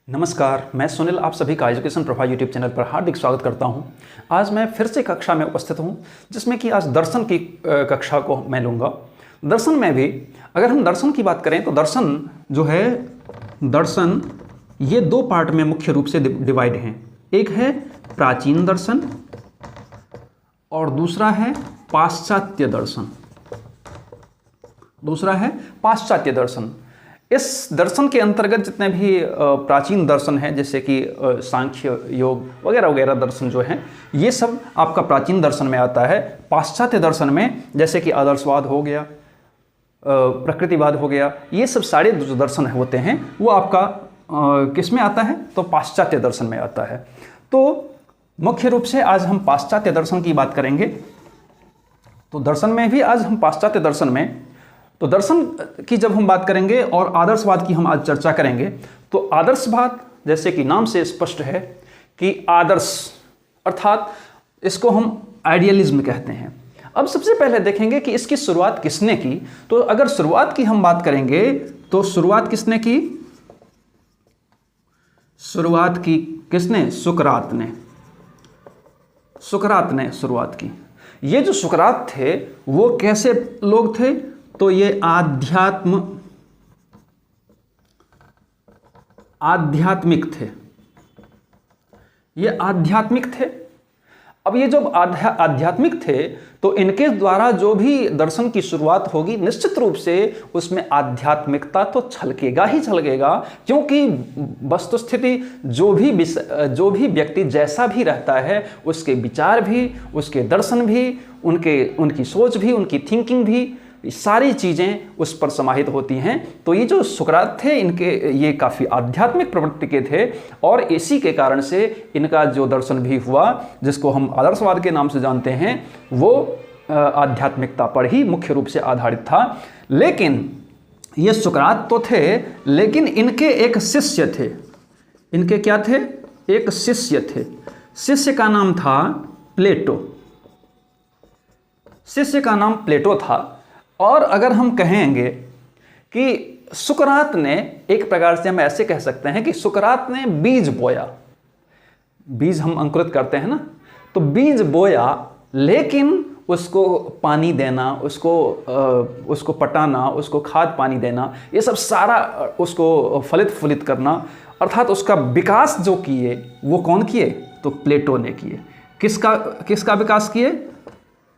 नमस्कार, मैं सुनील आप सभी का एजुकेशन प्रभा यूट्यूब चैनल पर हार्दिक स्वागत करता हूं। आज मैं फिर से कक्षा में उपस्थित हूं, जिसमें कि आज दर्शन की कक्षा को मैं लूँगा। दर्शन में भी अगर हम दर्शन की बात करें तो दर्शन जो है, दर्शन ये दो पार्ट में मुख्य रूप से डिवाइड हैं। एक है प्राचीन दर्शन और दूसरा है पाश्चात्य दर्शन। दूसरा है पाश्चात्य दर्शन। इस दर्शन के अंतर्गत जितने भी प्राचीन दर्शन हैं, जैसे कि सांख्य, योग वगैरह वगैरह दर्शन जो हैं, ये सब आपका प्राचीन दर्शन में आता है। पाश्चात्य दर्शन में जैसे कि आदर्शवाद हो गया, प्रकृतिवाद हो गया, ये सब सारे जो दर्शन होते हैं वो आपका किस में आता है, तो पाश्चात्य दर्शन में आता है। तो मुख्य रूप से आज हम पाश्चात्य दर्शन की बात करेंगे। तो दर्शन में भी आज हम पाश्चात्य दर्शन में, तो दर्शन की जब हम बात करेंगे और आदर्शवाद की हम आज चर्चा करेंगे, तो आदर्शवाद जैसे कि नाम से स्पष्ट है कि आदर्श, अर्थात इसको हम आइडियलिज्म कहते हैं। अब सबसे पहले देखेंगे कि इसकी शुरुआत किसने की। तो अगर शुरुआत की हम बात करेंगे तो शुरुआत किसने की? शुरुआत की किसने? सुकरात ने। सुकरात ने शुरुआत की। ये जो सुकरात थे वो कैसे लोग थे? तो ये आध्यात्मिक थे। ये आध्यात्मिक थे। अब ये जब आध्यात्मिक थे तो इनके द्वारा जो भी दर्शन की शुरुआत होगी, निश्चित रूप से उसमें आध्यात्मिकता तो छलकेगा ही छलकेगा, क्योंकि वस्तुस्थिति जो भी व्यक्ति जैसा भी रहता है, उसके विचार भी, उसके दर्शन भी, उनकी सोच भी, उनकी थिंकिंग भी, सारी चीज़ें उस पर समाहित होती हैं। तो ये जो सुकरात थे, ये काफ़ी आध्यात्मिक प्रवृत्ति के थे और इसी के कारण से इनका जो दर्शन भी हुआ, जिसको हम आदर्शवाद के नाम से जानते हैं, वो आध्यात्मिकता पर ही मुख्य रूप से आधारित था। लेकिन ये सुकरात तो थे, लेकिन इनके एक शिष्य थे। इनके क्या थे? एक शिष्य थे। शिष्य का नाम था प्लेटो। शिष्य का नाम प्लेटो था। और अगर हम कहेंगे कि सुकरात ने, एक प्रकार से हम ऐसे कह सकते हैं कि सुकरात ने बीज बोया। बीज हम अंकुरित करते हैं ना, तो बीज बोया, लेकिन उसको पानी देना, उसको पटाना, उसको खाद पानी देना, ये सब सारा उसको फलित फूलित करना, अर्थात उसका विकास जो किए वो कौन किए? तो प्लेटो ने किए। किसका विकास किए?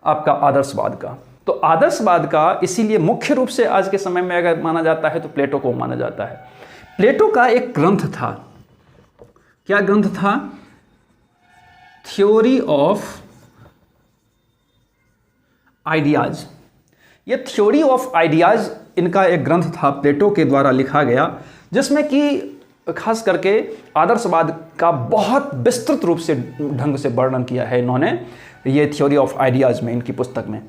आपका आदर्शवाद का। तो आदर्शवाद का इसीलिए मुख्य रूप से आज के समय में अगर माना जाता है तो प्लेटो को माना जाता है। प्लेटो का एक ग्रंथ था। क्या ग्रंथ था? Theory of ideas. ये थ्योरी ऑफ आइडियाज इनका एक ग्रंथ था, प्लेटो के द्वारा लिखा गया, जिसमें कि खास करके आदर्शवाद का बहुत विस्तृत रूप से ढंग से वर्णन किया है इन्होंने, ये थ्योरी ऑफ आइडियाज में, इनकी पुस्तक में।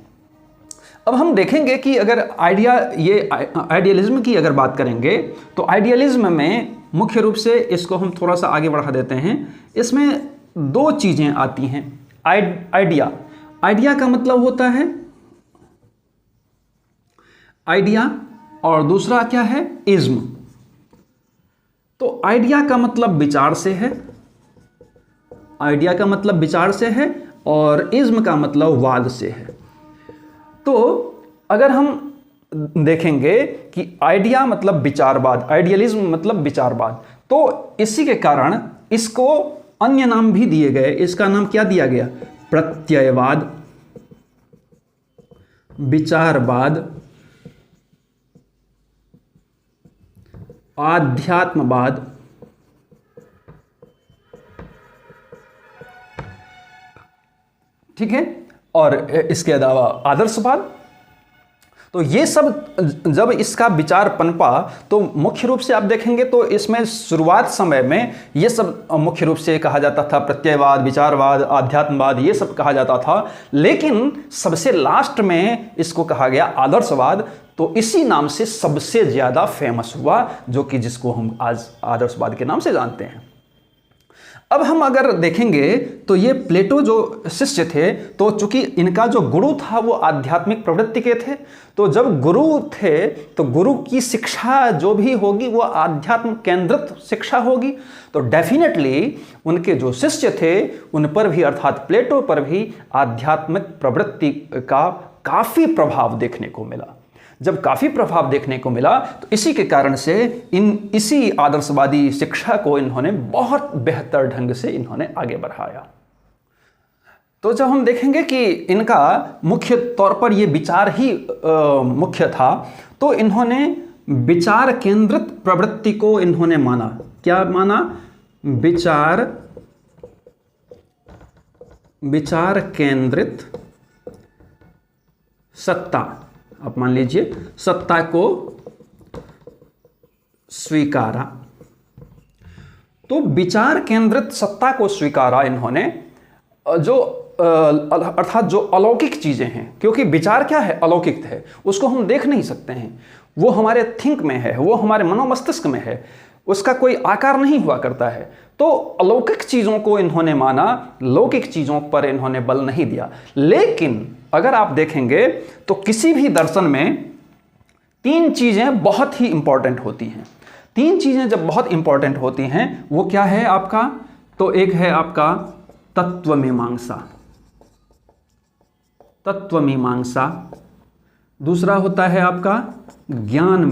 अब हम देखेंगे कि अगर आइडियलिज्म की अगर बात करेंगे तो आइडियलिज्म में मुख्य रूप से, इसको हम थोड़ा सा आगे बढ़ा देते हैं, इसमें दो चीज़ें आती हैं। आइडिया का मतलब होता है आइडिया, और दूसरा क्या है? इज्म। तो आइडिया का मतलब विचार से है, आइडिया का मतलब विचार से है, और इज्म का मतलब वाद से है। तो अगर हम देखेंगे कि आइडिया मतलब विचारवाद, आइडियलिज्म मतलब विचारवाद, तो इसी के कारण इसको अन्य नाम भी दिए गए। इसका नाम क्या दिया गया? प्रत्ययवाद, विचारवाद, आध्यात्मवाद, ठीक है, और इसके अलावा आदर्शवाद। तो ये सब जब इसका विचार पनपा तो मुख्य रूप से आप देखेंगे तो इसमें शुरुआत समय में ये सब मुख्य रूप से कहा जाता था प्रत्ययवाद, विचारवाद, आध्यात्मवाद, ये सब कहा जाता था। लेकिन सबसे लास्ट में इसको कहा गया आदर्शवाद। तो इसी नाम से सबसे ज़्यादा फेमस हुआ, जो कि जिसको हम आज आदर्शवाद के नाम से जानते हैं। अब हम अगर देखेंगे तो ये प्लेटो जो शिष्य थे, तो चूंकि इनका जो गुरु था वो आध्यात्मिक प्रवृत्ति के थे, तो जब गुरु थे तो गुरु की शिक्षा जो भी होगी वो आध्यात्म केंद्रित शिक्षा होगी। तो डेफिनेटली उनके जो शिष्य थे उन पर भी, अर्थात प्लेटो पर भी आध्यात्मिक प्रवृत्ति का काफ़ी प्रभाव देखने को मिला। जब काफ़ी प्रभाव देखने को मिला तो इसी के कारण से इसी आदर्शवादी शिक्षा को इन्होंने बहुत बेहतर ढंग से इन्होंने आगे बढ़ाया। तो जब हम देखेंगे कि इनका मुख्य तौर पर ये विचार ही मुख्य था, तो इन्होंने विचार केंद्रित प्रवृत्ति को इन्होंने माना। क्या माना? विचार केंद्रित सत्ता, आप मान लीजिए सत्ता को स्वीकारा। तो विचार केंद्रित सत्ता को स्वीकारा इन्होंने, जो अर्थात जो अलौकिक चीजें हैं, क्योंकि विचार क्या है? अलौकिक है, उसको हम देख नहीं सकते हैं, वो हमारे थिंक में है, वो हमारे मनोमस्तिष्क में है, उसका कोई आकार नहीं हुआ करता है। तो अलौकिक चीजों को इन्होंने माना, लौकिक चीजों पर इन्होंने बल नहीं दिया। लेकिन अगर आप देखेंगे तो किसी भी दर्शन में तीन चीजें बहुत ही इंपॉर्टेंट होती हैं। तीन चीजें जब बहुत इंपॉर्टेंट होती हैं, वो क्या है आपका? तो एक है आपका तत्व मीमांसा, दूसरा होता है आपका ज्ञान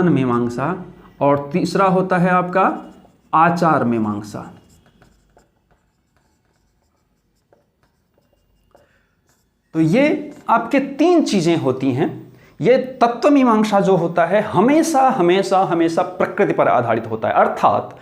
मीमांसा, और तीसरा होता है आपका आचार मीमांसा। तो ये आपके तीन चीजें होती हैं। ये तत्व मीमांसा जो होता है हमेशा हमेशा हमेशा प्रकृति पर आधारित होता है। अर्थात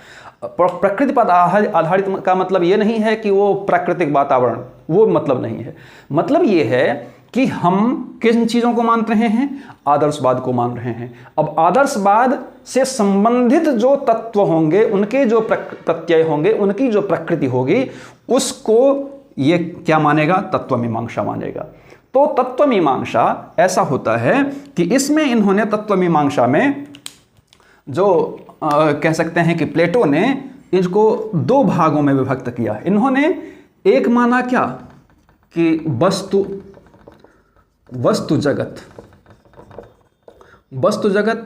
प्रकृति पर आधारित का मतलब ये नहीं है कि वो प्राकृतिक वातावरण, वो मतलब नहीं है। मतलब ये है कि हम किन चीज़ों को मान रहे हैं? आदर्शवाद को मान रहे हैं। अब आदर्शवाद से संबंधित जो तत्व होंगे, उनके जो प्रत्यय होंगे, उनकी जो प्रकृति होगी, उसको ये क्या मानेगा? तत्व मीमांसा मानेगा। तो तत्व मीमांसा ऐसा होता है कि इसमें इन्होंने तत्व मीमांसा में जो कह सकते हैं कि प्लेटो ने इसको दो भागों में विभक्त किया। इन्होंने एक माना क्या कि वस्तु जगत,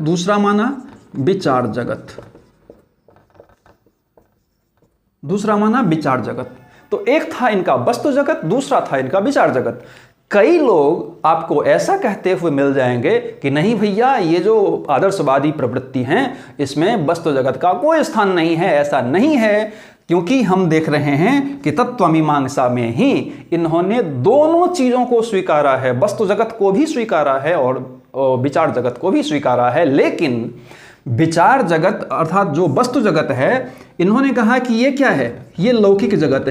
दूसरा माना विचार जगत। तो एक था इनका वस्तु जगत, दूसरा था इनका विचार जगत। कई लोग आपको ऐसा कहते हुए मिल जाएंगे कि नहीं भैया, ये जो आदर्शवादी प्रवृत्ति हैं इसमें वस्तु जगत का कोई स्थान नहीं है। ऐसा नहीं है, क्योंकि हम देख रहे हैं कि तत्व मीमांसा में ही इन्होंने दोनों चीजों को स्वीकारा है, वस्तु जगत को भी स्वीकारा है और विचार जगत को भी स्वीकारा है। लेकिन विचार जगत अर्थात जो वस्तु जगत है, इन्होंने कहा कि ये क्या है? ये लौकिक जगत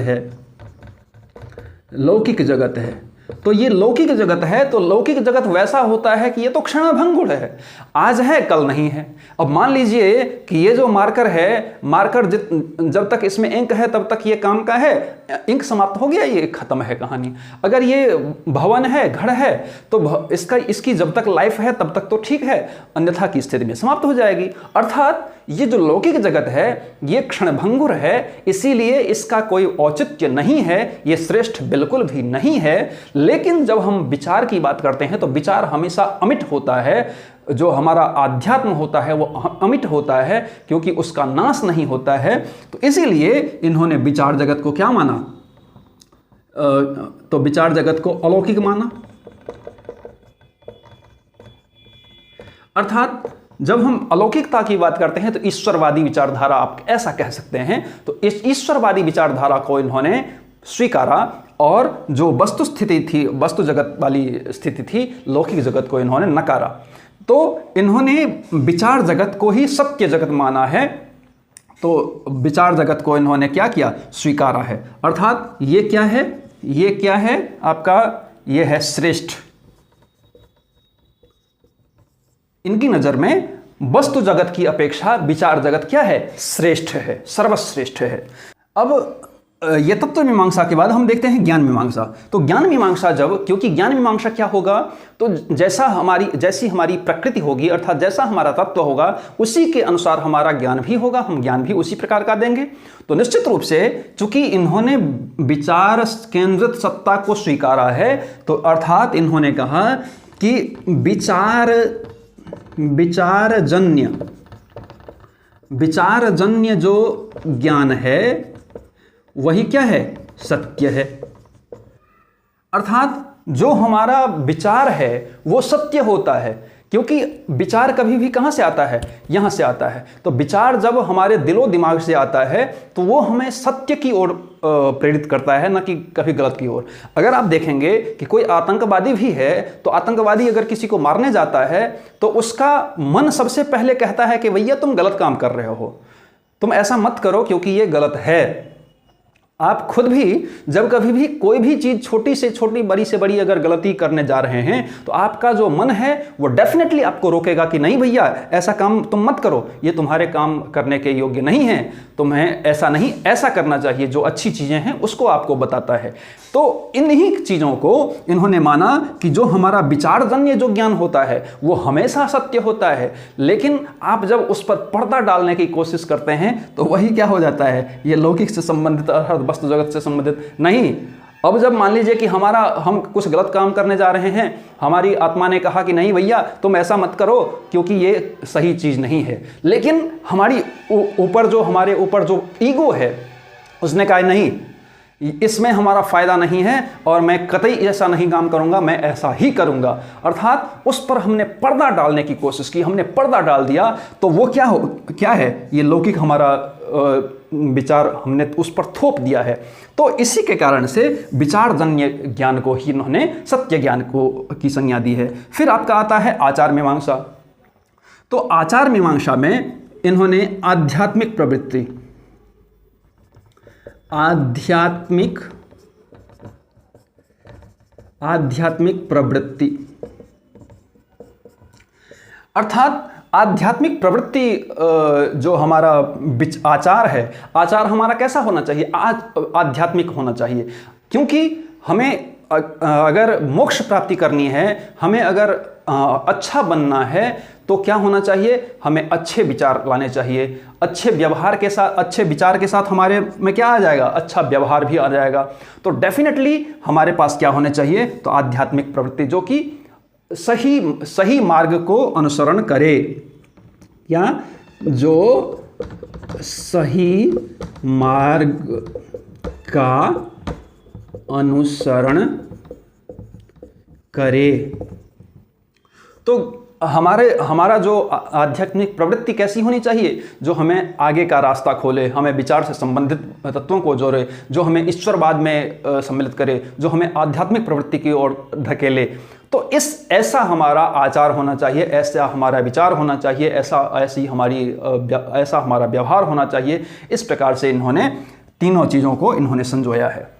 है। तो ये लौकिक जगत है, तो लौकिक जगत वैसा होता है कि ये तो क्षणभंगुर है, आज है कल नहीं है। अब मान लीजिए कि ये जो मार्कर है, मार्कर जब तक इसमें इंक है तब तक ये काम का है, इंक समाप्त हो गया, ये खत्म है कहानी। अगर ये भवन है, घर है, तो इसकी जब तक लाइफ है तब तक तो ठीक है, अन्यथा की स्थिति में समाप्त हो जाएगी। अर्थात ये जो लौकिक जगत है ये क्षणभंगुर है, इसीलिए इसका कोई औचित्य नहीं है, ये श्रेष्ठ बिल्कुल भी नहीं है। लेकिन जब हम विचार की बात करते हैं तो विचार हमेशा अमिट होता है। जो हमारा आध्यात्म होता है वो अमिट होता है, क्योंकि उसका नाश नहीं होता है। तो इसीलिए इन्होंने विचार जगत को क्या माना? तो विचार जगत को अलौकिक माना। अर्थात जब हम अलौकिकता की बात करते हैं तो ईश्वरवादी विचारधारा आप ऐसा कह सकते हैं। तो इस ईश्वरवादी विचारधारा को इन्होंने स्वीकारा, और जो वस्तु स्थिति थी, वस्तु जगत वाली स्थिति थी, लौकिक जगत को इन्होंने नकारा। तो इन्होंने विचार जगत को ही सत्य जगत माना है। तो विचार जगत को इन्होंने क्या किया? स्वीकारा है। अर्थात ये क्या है? ये क्या है आपका? ये है श्रेष्ठ। इनकी नजर में वस्तु जगत की अपेक्षा विचार जगत क्या है? श्रेष्ठ है, सर्वश्रेष्ठ है। अब ये तत्व मीमांसा के बाद हम देखते हैं ज्ञान मीमांसा। तो ज्ञान मीमांसा जब, क्योंकि ज्ञान मीमांसा क्या होगा, तो जैसी हमारी प्रकृति होगी, अर्थात जैसा हमारा तत्व होगा उसी के अनुसार हमारा ज्ञान भी होगा, हम ज्ञान भी उसी प्रकार का देंगे। तो निश्चित रूप से चूंकि इन्होंने विचार केंद्रित सत्ता को स्वीकारा है, तो अर्थात इन्होंने कहा कि विचारजन्य जो ज्ञान है वही क्या है, सत्य है। अर्थात जो हमारा विचार है वो सत्य होता है, क्योंकि विचार कभी भी कहाँ से आता है, यहाँ से आता है। तो विचार जब हमारे दिलो दिमाग से आता है तो वो हमें सत्य की ओर प्रेरित करता है, न कि कभी गलत की ओर। अगर आप देखेंगे कि कोई आतंकवादी भी है, तो आतंकवादी अगर किसी को मारने जाता है तो उसका मन सबसे पहले कहता है कि भैया तुम गलत काम कर रहे हो, तुम ऐसा मत करो क्योंकि ये गलत है। आप खुद भी जब कभी भी कोई भी चीज़ छोटी से छोटी, बड़ी से बड़ी अगर गलती करने जा रहे हैं, तो आपका जो मन है वो डेफिनेटली आपको रोकेगा कि नहीं भैया ऐसा काम तुम मत करो, ये तुम्हारे काम करने के योग्य नहीं है, तुम्हें ऐसा नहीं ऐसा करना चाहिए। जो अच्छी चीज़ें हैं उसको आपको बताता है। तो इन्हीं चीज़ों को इन्होंने माना कि जो हमारा विचारजन्य जो ज्ञान होता है वो हमेशा सत्य होता है, लेकिन आप जब उस पर पर्दा डालने की कोशिश करते हैं तो वही क्या हो जाता है, ये लौकिक से संबंधित अर्थात वस्तु जगत से संबंधित नहीं। अब जब मान लीजिए कि हम कुछ गलत काम करने जा रहे हैं, हमारी आत्मा ने कहा कि नहीं भैया तुम ऐसा मत करो क्योंकि ये सही चीज़ नहीं है, लेकिन हमारे ऊपर जो ईगो है उसने कहा नहीं इसमें हमारा फायदा नहीं है और मैं कतई ऐसा नहीं काम करूंगा, मैं ऐसा ही करूंगा। अर्थात उस पर हमने पर्दा डालने की कोशिश की, हमने पर्दा डाल दिया, तो वो क्या है, ये लौकिक हमारा विचार हमने उस पर थोप दिया है। तो इसी के कारण से विचारजन्य ज्ञान को ही इन्होंने सत्य ज्ञान की संज्ञा दी है। फिर आपका आता है आचार मीमांसा। तो आचार मीमांसा में इन्होंने आध्यात्मिक प्रवृत्ति अर्थात आध्यात्मिक प्रवृत्ति जो हमारा आचार है, आचार हमारा कैसा होना चाहिए, आध्यात्मिक होना चाहिए। क्योंकि हमें अगर मोक्ष प्राप्ति करनी है, हमें अगर अच्छा बनना है, तो क्या होना चाहिए, हमें अच्छे विचार लाने चाहिए। अच्छे व्यवहार के साथ, अच्छे विचार के साथ हमारे में क्या आ जाएगा, अच्छा व्यवहार भी आ जाएगा। तो डेफिनेटली हमारे पास क्या होने चाहिए, तो आध्यात्मिक प्रवृत्ति जो कि सही मार्ग को अनुसरण करे, या जो सही मार्ग का अनुसरण करे। तो हमारा जो आध्यात्मिक प्रवृत्ति कैसी होनी चाहिए, जो हमें आगे का रास्ता खोले, हमें विचार से संबंधित तत्वों को जोड़े, जो हमें ईश्वरवाद में सम्मिलित करे, जो हमें आध्यात्मिक प्रवृत्ति की ओर धकेले। तो ऐसा हमारा आचार होना चाहिए, ऐसा हमारा विचार होना चाहिए, ऐसा हमारा व्यवहार होना चाहिए। इस प्रकार से इन्होंने तीनों चीज़ों को इन्होंने संजोया है।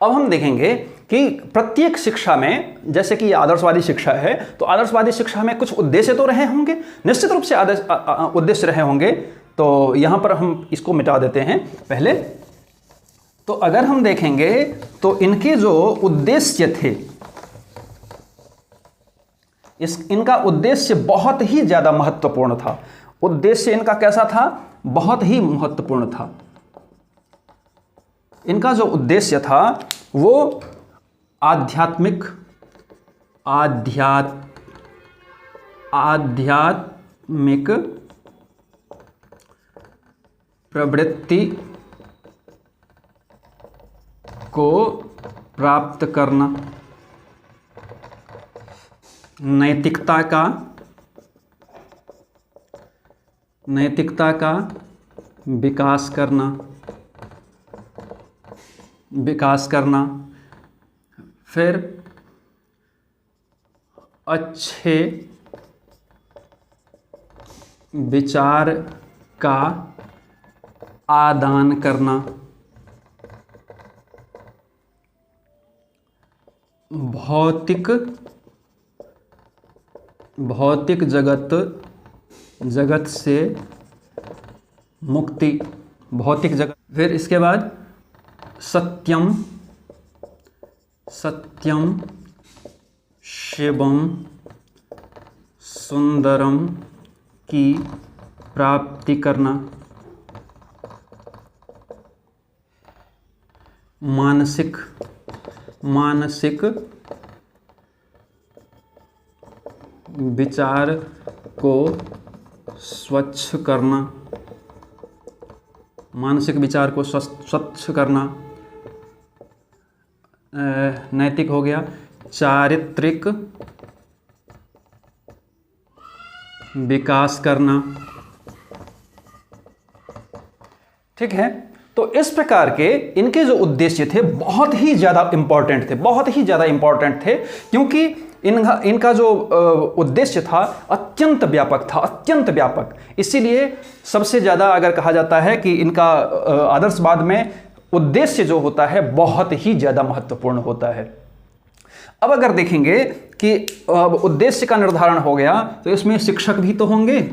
अब हम देखेंगे कि प्रत्येक शिक्षा में, जैसे कि आदर्शवादी शिक्षा है, तो आदर्शवादी शिक्षा में कुछ उद्देश्य तो रहे होंगे, निश्चित रूप से उद्देश्य रहे होंगे। तो यहाँ पर हम इसको मिटा देते हैं पहले। तो अगर हम देखेंगे तो इनके जो उद्देश्य थे, इनका उद्देश्य बहुत ही ज़्यादा महत्वपूर्ण था। उद्देश्य इनका कैसा था, बहुत ही महत्वपूर्ण था। इनका जो उद्देश्य था वो आध्यात्मिक प्रवृत्ति को प्राप्त करना, नैतिकता का विकास करना, फिर अच्छे विचार का आदान करना, भौतिक जगत से मुक्ति, भौतिक जगत। फिर इसके बाद सत्यम सत्यम शिवम सुंदरम की प्राप्ति करना, मानसिक विचार को स्वच्छ करना, मानसिक विचार को स्वच्छ करना, नैतिक हो गया, चारित्रिक विकास करना। ठीक है, तो इस प्रकार के इनके जो उद्देश्य थे बहुत ही ज़्यादा इंपॉर्टेंट थे, बहुत ही ज़्यादा इंपॉर्टेंट थे, क्योंकि इनका जो उद्देश्य था अत्यंत व्यापक था, अत्यंत व्यापक। इसीलिए सबसे ज़्यादा अगर कहा जाता है कि इनका आदर्शवाद में उद्देश्य जो होता है बहुत ही ज़्यादा महत्वपूर्ण होता है। अब अगर देखेंगे कि उद्देश्य का निर्धारण हो गया तो इसमें शिक्षक भी तो होंगे।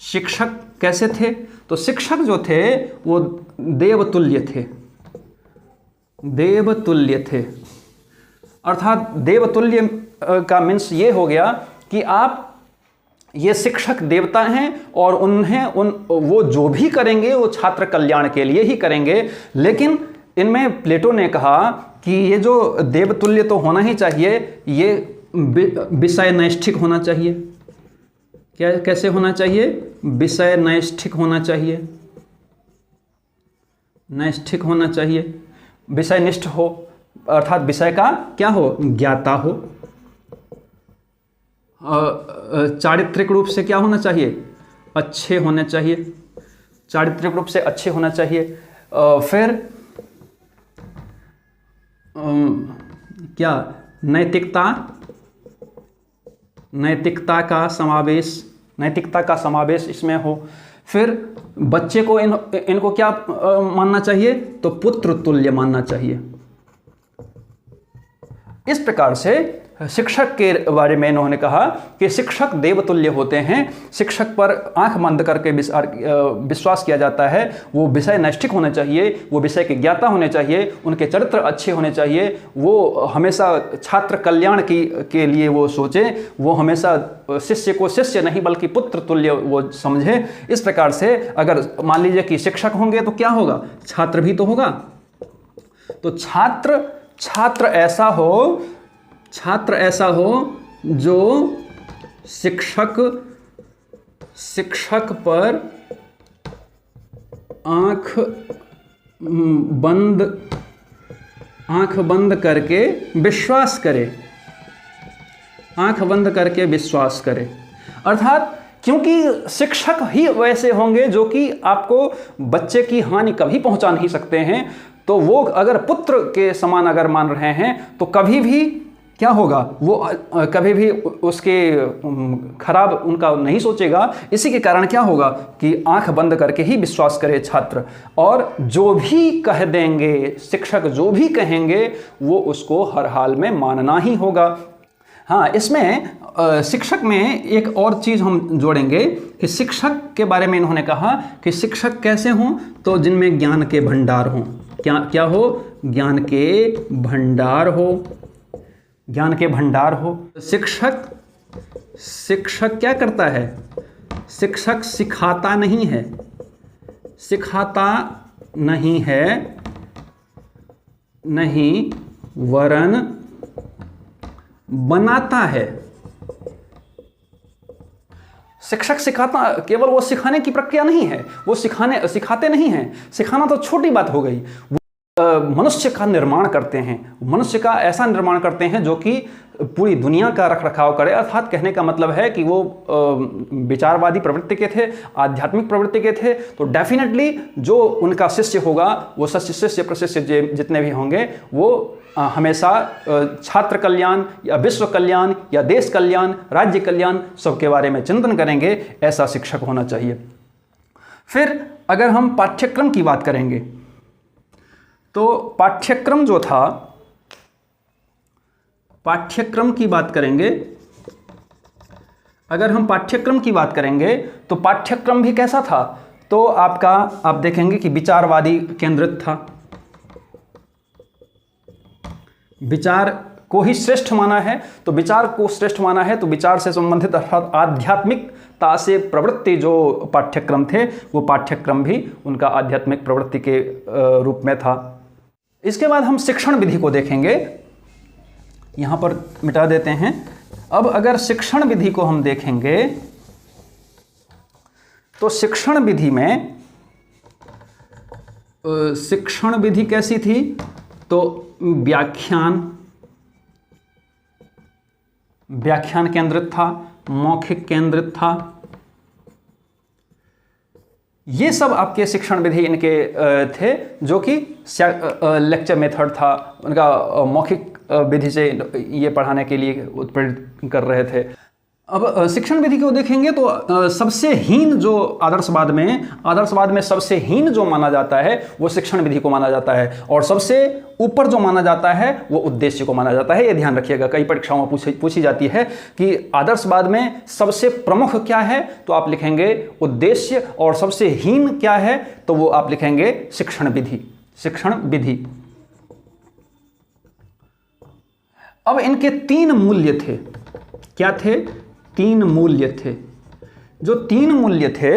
शिक्षक कैसे थे? तो शिक्षक जो थे वो देवतुल्य थे, देवतुल्य थे। अर्थात देवतुल्य का मीन्स ये हो गया कि आप ये शिक्षक देवता हैं और वो जो भी करेंगे वो छात्र कल्याण के लिए ही करेंगे। लेकिन इनमें प्लेटो ने कहा कि ये जो देवतुल्य तो होना ही चाहिए, ये विषय नैष्ठिक होना चाहिए। क्या कैसे होना चाहिए? विषय नैष्ठिक होना चाहिए, नैष्ठिक होना चाहिए, विषयनिष्ठ हो, अर्थात विषय का क्या हो? ज्ञाता हो। चारित्रिक रूप से क्या होना चाहिए? अच्छे होने चाहिए, चारित्रिक रूप से अच्छे होना चाहिए। फिर क्या? नैतिकता का समावेश इसमें हो। फिर बच्चे को इनको क्या मानना चाहिए? तो पुत्र तुल्य मानना चाहिए। इस प्रकार से शिक्षक के बारे में इन्होंने कहा कि शिक्षक देवतुल्य होते हैं, शिक्षक पर आंख बंद करके विश्वास किया जाता है। वो विषय नैष्ठिक होने चाहिए, वो विषय के ज्ञाता होने चाहिए, उनके चरित्र अच्छे होने चाहिए, वो हमेशा छात्र कल्याण के लिए वो सोचे, वो हमेशा शिष्य को शिष्य नहीं बल्कि पुत्र तुल्य वो समझे। इस प्रकार से अगर मान लीजिए कि शिक्षक होंगे तो क्या होगा? छात्र भी तो होगा। तो छात्र ऐसा हो जो शिक्षक पर आंख बंद करके विश्वास करे, आंख बंद करके विश्वास करे। अर्थात क्योंकि शिक्षक ही वैसे होंगे जो कि आपको बच्चे की हानि कभी पहुंचा नहीं सकते हैं, तो वो अगर पुत्र के समान अगर मान रहे हैं तो कभी भी क्या होगा? वो कभी भी उसके खराब उनका नहीं सोचेगा। इसी के कारण क्या होगा कि आंख बंद करके ही विश्वास करे छात्र, और जो भी कह देंगे शिक्षक, जो भी कहेंगे वो उसको हर हाल में मानना ही होगा। हाँ, इसमें शिक्षक में एक और चीज़ हम जोड़ेंगे कि शिक्षक के बारे में इन्होंने कहा कि शिक्षक कैसे हों? तो जिनमें ज्ञान के भंडार हों। क्या हो? ज्ञान के भंडार हो, ज्ञान के भंडार हो। शिक्षक क्या करता है? शिक्षक सिखाता नहीं है, नहीं वरन बनाता है। शिक्षक सिखाता, केवल वो सिखाने की प्रक्रिया नहीं है, वो सिखाते नहीं हैं। सिखाना तो छोटी बात हो गई, मनुष्य का निर्माण करते हैं, मनुष्य का ऐसा निर्माण करते हैं जो कि पूरी दुनिया का रखरखाव करे। अर्थात कहने का मतलब है कि वो विचारवादी प्रवृत्ति के थे, आध्यात्मिक प्रवृत्ति के थे, तो डेफिनेटली जो उनका शिष्य होगा, वो शिष्य प्रशिष्य जितने भी होंगे, वो हमेशा छात्र कल्याण या विश्व कल्याण या देश कल्याण, राज्य कल्याण सबके बारे में चिंतन करेंगे। ऐसा शिक्षक होना चाहिए। फिर अगर हम पाठ्यक्रम की बात करेंगे तो पाठ्यक्रम जो था, पाठ्यक्रम की बात करेंगे, अगर हम पाठ्यक्रम की बात करेंगे तो पाठ्यक्रम भी कैसा था? तो आप देखेंगे कि विचारवादी केंद्रित था, विचार को ही श्रेष्ठ माना है। तो विचार को श्रेष्ठ माना है तो विचार से संबंधित अर्थात आध्यात्मिकता से प्रवृत्ति जो पाठ्यक्रम थे वो पाठ्यक्रम भी उनका आध्यात्मिक प्रवृत्ति के रूप में था। इसके बाद हम शिक्षण विधि को देखेंगे, यहाँ पर मिटा देते हैं। अब अगर शिक्षण विधि को हम देखेंगे तो शिक्षण विधि में शिक्षण विधि कैसी थी? तो व्याख्यान केंद्रित था, मौखिक केंद्रित था। ये सब आपके शिक्षण विधि इनके थे, जो कि लेक्चर मेथड था उनका, मौखिक विधि से ये पढ़ाने के लिए उत्प्रेरित कर रहे थे। अब शिक्षण विधि को देखेंगे तो सबसे हीन जो आदर्शवाद में सबसे हीन जो माना जाता है वो शिक्षण विधि को माना जाता है, और सबसे ऊपर जो माना जाता है वो उद्देश्य को माना जाता है। ये ध्यान रखिएगा, कई परीक्षाओं में पूछी जाती है कि आदर्शवाद में सबसे प्रमुख क्या है, तो आप लिखेंगे उद्देश्य, और सबसे हीन क्या है तो वो आप लिखेंगे शिक्षण विधि। अब इनके 3 मूल्य थे। क्या थे? 3 मूल्य थे। जो 3 मूल्य थे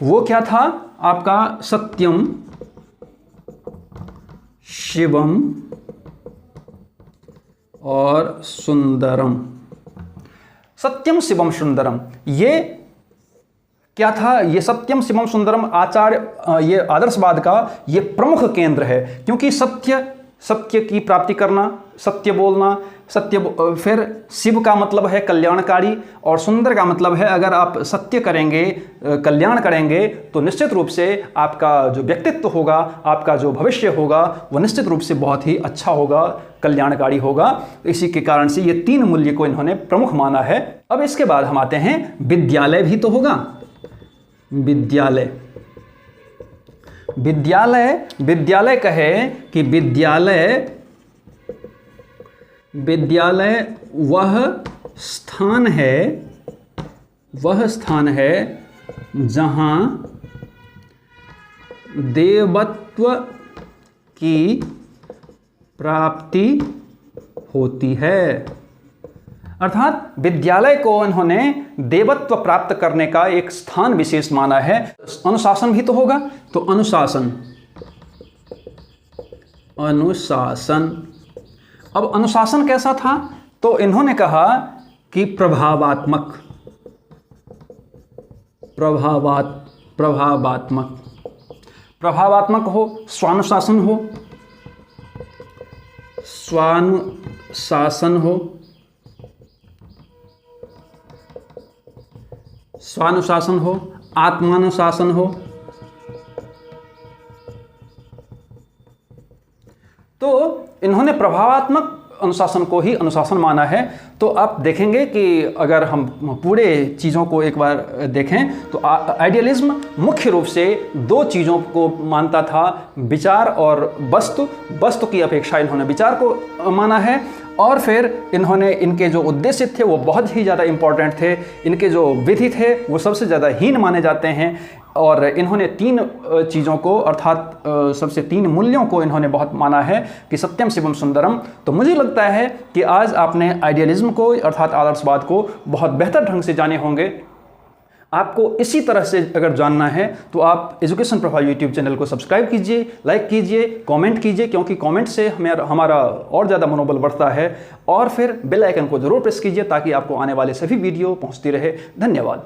वो क्या था? आपका सत्यम, शिवम और सुंदरम। सत्यम, शिवम, सुंदरम, ये क्या था? ये सत्यम, शिवम, सुंदरम ये आदर्शवाद का ये प्रमुख केंद्र है, क्योंकि सत्य की प्राप्ति करना, सत्य बोलना, फिर शिव का मतलब है कल्याणकारी, और सुंदर का मतलब है अगर आप सत्य करेंगे, कल्याण करेंगे, तो निश्चित रूप से आपका जो व्यक्तित्व होगा, आपका जो भविष्य होगा, वो निश्चित रूप से बहुत ही अच्छा होगा, कल्याणकारी होगा। इसी के कारण से ये 3 मूल्य को इन्होंने प्रमुख माना है। अब इसके बाद हम आते हैं, विद्यालय भी तो होगा। विद्यालय कहे कि विद्यालय वह स्थान है जहां देवत्व की प्राप्ति होती है। अर्थात विद्यालय को इन्होंने देवत्व प्राप्त करने का एक स्थान विशेष माना है। अनुशासन भी तो होगा, तो अनुशासन। अब अनुशासन कैसा था? तो इन्होंने कहा कि प्रभावात्मक हो, स्वानुशासन हो, आत्मानुशासन हो। तो इन्होंने प्रभावात्मक अनुशासन को ही अनुशासन माना है। तो आप देखेंगे कि अगर हम पूरे चीज़ों को एक बार देखें तो आइडियलिज्म मुख्य रूप से 2 चीज़ों को मानता था, विचार और वस्तु की अपेक्षा इन्होंने विचार को माना है। और फिर इन्होंने इनके जो उद्देश्य थे वो बहुत ही ज़्यादा इम्पॉर्टेंट थे, इनके जो विधि थे वो सबसे ज़्यादा हीन माने जाते हैं। और इन्होंने 3 चीज़ों को अर्थात सबसे 3 मूल्यों को इन्होंने बहुत माना है कि सत्यम, शिवम, सुंदरम। तो मुझे लगता है कि आज आपने आइडियलिज्म को अर्थात आदर्शवाद को बहुत बेहतर ढंग से जाने होंगे। आपको इसी तरह से अगर जानना है तो आप एजुकेशन प्रोफाइल यूट्यूब चैनल को सब्सक्राइब कीजिए, लाइक कीजिए, कमेंट कीजिए, क्योंकि कमेंट से हमारा और ज़्यादा मनोबल बढ़ता है। और फिर बेल आइकन को ज़रूर प्रेस कीजिए ताकि आपको आने वाले सभी वीडियो पहुंचती रहे। धन्यवाद।